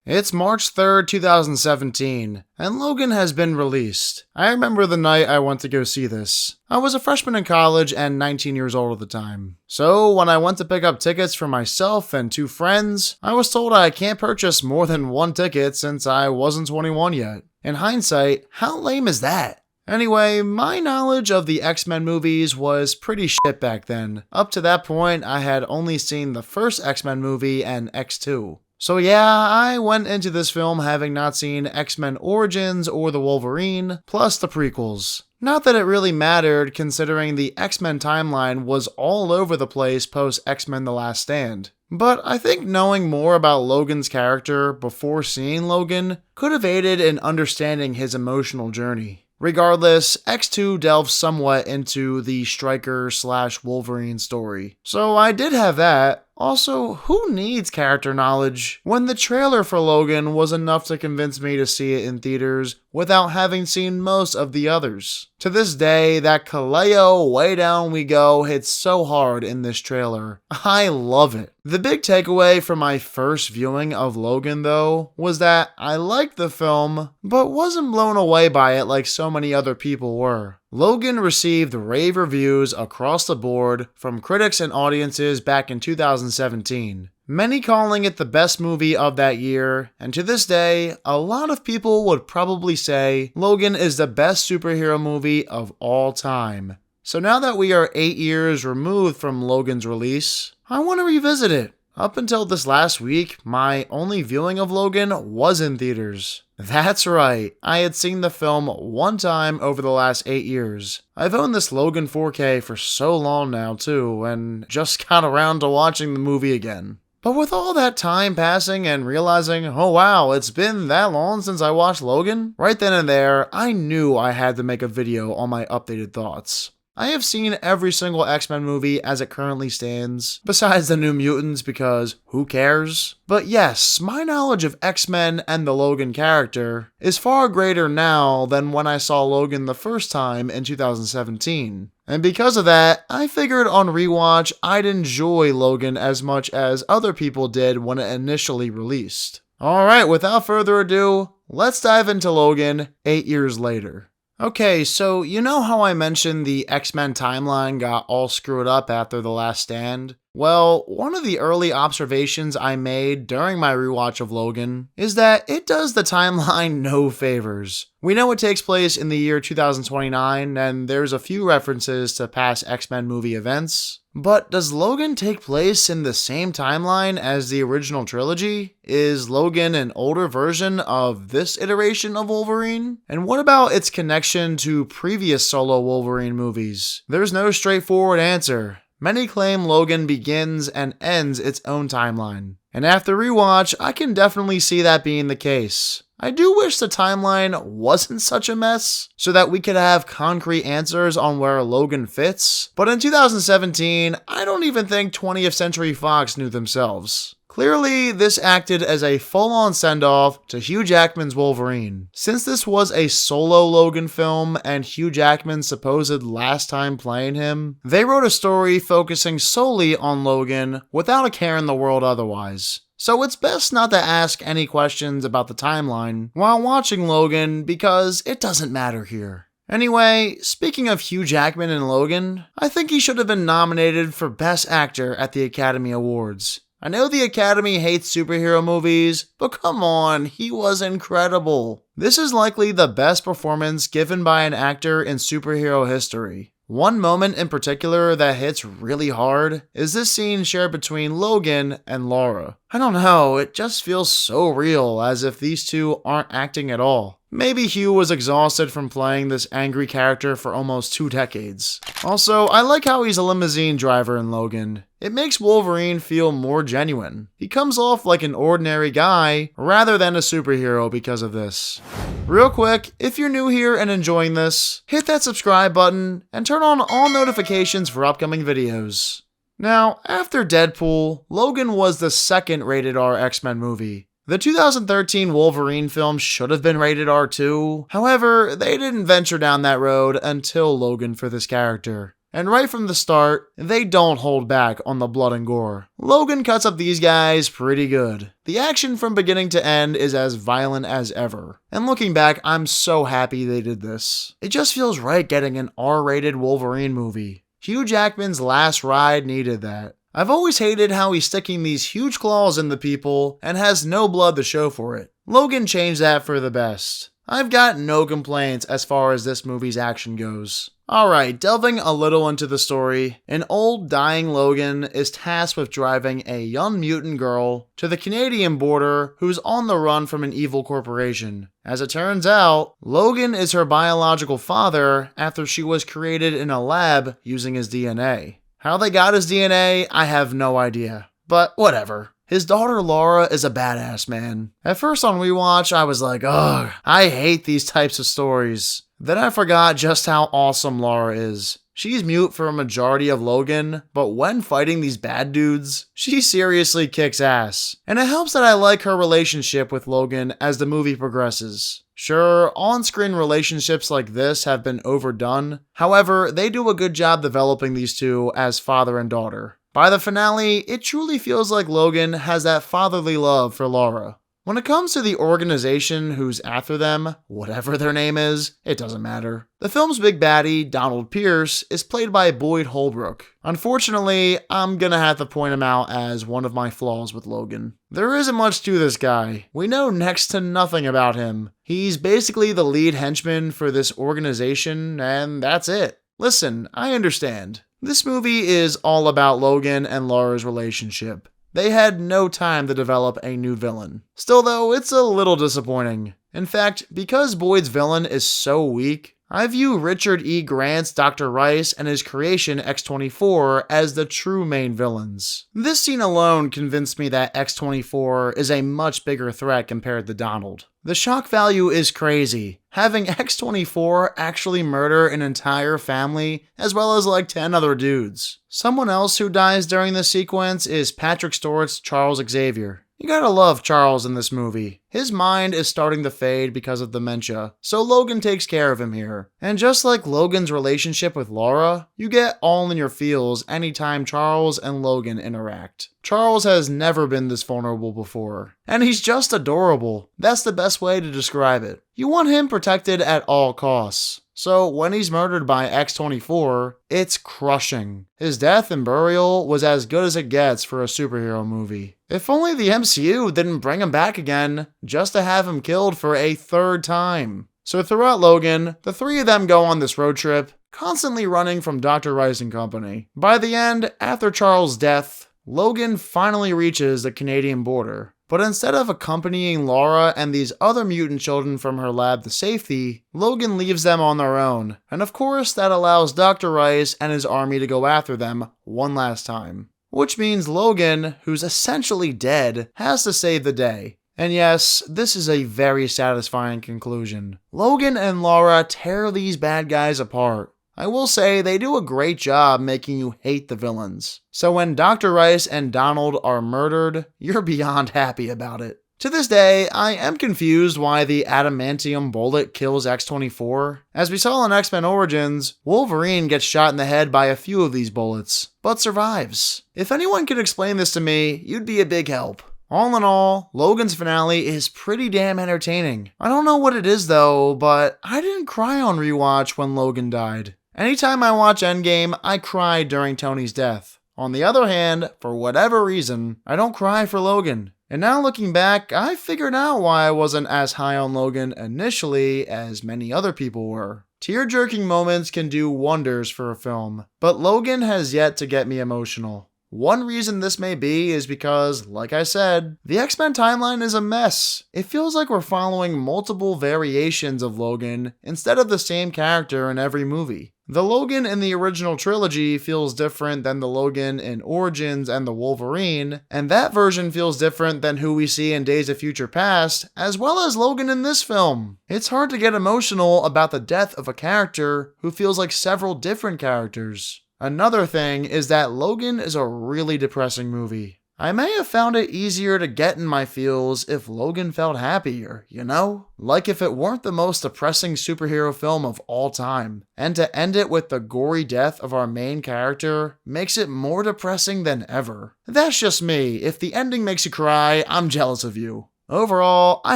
It's March 3rd, 2017, and Logan has been released. I remember the night I went to go see this. I was a freshman in college and 19 years old at the time. So when I went to pick up tickets for myself and two friends, I was told I can't purchase more than one ticket since I wasn't 21 yet. In hindsight, how lame is that? Anyway, my knowledge of the X-Men movies was pretty shit back then. Up to that point, I had only seen the first X-Men movie and X2. So yeah, I went into this film having not seen X-Men Origins or the Wolverine, plus the prequels. Not that it really mattered considering the X-Men timeline was all over the place post X-Men The Last Stand. But I think knowing more about Logan's character before seeing Logan could have aided in understanding his emotional journey. Regardless, X2 delves somewhat into the Stryker/Wolverine story. So I did have that. Also, who needs character knowledge when the trailer for Logan was enough to convince me to see it in theaters without having seen most of the others? To this day, that Kaleo way down we go hits so hard in this trailer. I love it. The big takeaway from my first viewing of Logan though was that I liked the film, but wasn't blown away by it like so many other people were. Logan received rave reviews across the board from critics and audiences back in 2017, many calling it the best movie of that year, and to this day, a lot of people would probably say Logan is the best superhero movie of all time. So now that we are 8 years removed from Logan's release, I want to revisit it. Up until this last week, my only viewing of Logan was in theaters. That's right, I had seen the film one time over the last 8 years. I've owned this Logan 4K for so long now too, and just got around to watching the movie again. But with all that time passing and realizing, oh wow, it's been that long since I watched Logan, right then and there, I knew I had to make a video on my updated thoughts. I have seen every single X-Men movie as it currently stands, besides the New Mutants because who cares? But yes, my knowledge of X-Men and the Logan character is far greater now than when I saw Logan the first time in 2017. And because of that, I figured on rewatch I'd enjoy Logan as much as other people did when it initially released. Alright, without further ado, let's dive into Logan 8 years later. Okay, so you know how I mentioned the X-Men timeline got all screwed up after The Last Stand? Well, one of the early observations I made during my rewatch of Logan is that it does the timeline no favors. We know it takes place in the year 2029, and there's a few references to past X-Men movie events. But does Logan take place in the same timeline as the original trilogy? Is Logan an older version of this iteration of Wolverine? And what about its connection to previous solo Wolverine movies? There's no straightforward answer. Many claim Logan begins and ends its own timeline. And after rewatch, I can definitely see that being the case. I do wish the timeline wasn't such a mess, so that we could have concrete answers on where Logan fits, but in 2017, I don't even think 20th Century Fox knew themselves. Clearly, this acted as a full-on send-off to Hugh Jackman's Wolverine. Since this was a solo Logan film and Hugh Jackman's supposed last time playing him, they wrote a story focusing solely on Logan without a care in the world otherwise. So it's best not to ask any questions about the timeline while watching Logan because it doesn't matter here. Anyway, speaking of Hugh Jackman and Logan, I think he should have been nominated for Best Actor at the Academy Awards. I know the Academy hates superhero movies, but come on, he was incredible. This is likely the best performance given by an actor in superhero history. One moment in particular that hits really hard is this scene shared between Logan and Laura. I don't know, it just feels so real, as if these two aren't acting at all. Maybe Hugh was exhausted from playing this angry character for almost 2 decades. Also, I like how he's a limousine driver in Logan. It makes Wolverine feel more genuine. He comes off like an ordinary guy rather than a superhero because of this. Real quick, if you're new here and enjoying this, hit that subscribe button and turn on all notifications for upcoming videos. Now, after Deadpool, Logan was the second rated R X-Men movie. The 2013 Wolverine film should have been rated R too, however, they didn't venture down that road until Logan for this character. And right from the start, they don't hold back on the blood and gore. Logan cuts up these guys pretty good. The action from beginning to end is as violent as ever. And looking back, I'm so happy they did this. It just feels right getting an R-rated Wolverine movie. Hugh Jackman's last ride needed that. I've always hated how he's sticking these huge claws into people and has no blood to show for it. Logan changed that for the best. I've got no complaints as far as this movie's action goes. Alright, delving a little into the story, an old dying Logan is tasked with driving a young mutant girl to the Canadian border who's on the run from an evil corporation. As it turns out, Logan is her biological father after she was created in a lab using his DNA. How they got his DNA, I have no idea. But whatever. His daughter Laura is a badass, man. At first on rewatch, I was like, ugh, I hate these types of stories. Then I forgot just how awesome Laura is. She's mute for a majority of Logan, but when fighting these bad dudes, she seriously kicks ass. And it helps that I like her relationship with Logan as the movie progresses. Sure, on-screen relationships like this have been overdone. However, they do a good job developing these two as father and daughter. By the finale, it truly feels like Logan has that fatherly love for Laura. When it comes to the organization who's after them, whatever their name is, it doesn't matter. The film's big baddie, Donald Pierce, is played by Boyd Holbrook. Unfortunately, I'm gonna have to point him out as one of my flaws with Logan. There isn't much to this guy. We know next to nothing about him. He's basically the lead henchman for this organization, and that's it. Listen, I understand. This movie is all about Logan and Laura's relationship. They had no time to develop a new villain. Still though, it's a little disappointing. In fact, because Boyd's villain is so weak, I view Richard E. Grant's Dr. Rice and his creation X-24 as the true main villains. This scene alone convinced me that X-24 is a much bigger threat compared to Donald. The shock value is crazy. Having X-24 actually murder an entire family, as well as like 10 other dudes. Someone else who dies during this sequence is Patrick Stewart's Charles Xavier. You gotta love Charles in this movie. His mind is starting to fade because of dementia, so Logan takes care of him here. And just like Logan's relationship with Laura, you get all in your feels anytime Charles and Logan interact. Charles has never been this vulnerable before. And he's just adorable. That's the best way to describe it. You want him protected at all costs. So when he's murdered by X-24, it's crushing. His death and burial was as good as it gets for a superhero movie. If only the MCU didn't bring him back again, just to have him killed for a third time. So throughout Logan, the three of them go on this road trip, constantly running from Dr. Rice and company. By the end, after Charles' death, Logan finally reaches the Canadian border. But instead of accompanying Laura and these other mutant children from her lab to safety, Logan leaves them on their own. And of course, that allows Dr. Rice and his army to go after them one last time. Which means Logan, who's essentially dead, has to save the day. And yes, this is a very satisfying conclusion. Logan and Laura tear these bad guys apart. I will say they do a great job making you hate the villains. So when Dr. Rice and Donald are murdered, you're beyond happy about it. To this day, I am confused why the adamantium bullet kills X-24. As we saw in X-Men Origins, Wolverine gets shot in the head by a few of these bullets, but survives. If anyone can explain this to me, you'd be a big help. All in all, Logan's finale is pretty damn entertaining. I don't know what it is though, but I didn't cry on rewatch when Logan died. Anytime I watch Endgame, I cry during Tony's death. On the other hand, for whatever reason, I don't cry for Logan. And now looking back, I figured out why I wasn't as high on Logan initially as many other people were. Tear-jerking moments can do wonders for a film, but Logan has yet to get me emotional. One reason this may be is because, like I said, the X-Men timeline is a mess. It feels like we're following multiple variations of Logan instead of the same character in every movie. The Logan in the original trilogy feels different than the Logan in Origins and the Wolverine, and that version feels different than who we see in Days of Future Past, as well as Logan in this film. It's hard to get emotional about the death of a character who feels like several different characters. Another thing is that Logan is a really depressing movie. I may have found it easier to get in my feels if Logan felt happier, you know? Like if it weren't the most depressing superhero film of all time. And to end it with the gory death of our main character makes it more depressing than ever. That's just me. If the ending makes you cry, I'm jealous of you. Overall, I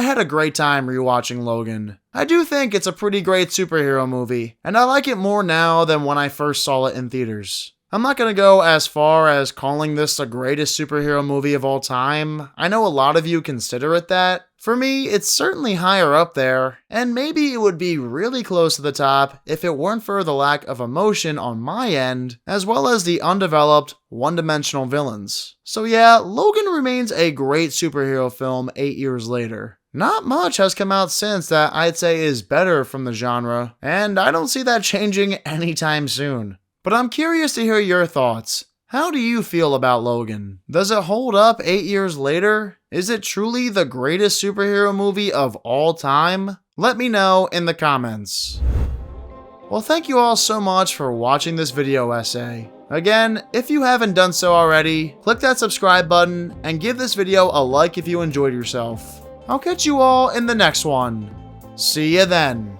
had a great time rewatching Logan. I do think it's a pretty great superhero movie, and I like it more now than when I first saw it in theaters. I'm not gonna go as far as calling this the greatest superhero movie of all time. I know a lot of you consider it that. For me, it's certainly higher up there, and maybe it would be really close to the top if it weren't for the lack of emotion on my end, as well as the undeveloped, one-dimensional villains. So yeah, Logan remains a great superhero film 8 years later. Not much has come out since that I'd say is better from the genre, and I don't see that changing anytime soon. But I'm curious to hear your thoughts. How do you feel about Logan? Does it hold up 8 years later? Is it truly the greatest superhero movie of all time? Let me know in the comments. Well, thank you all so much for watching this video essay. Again, if you haven't done so already, click that subscribe button and give this video a like if you enjoyed yourself. I'll catch you all in the next one. See ya then.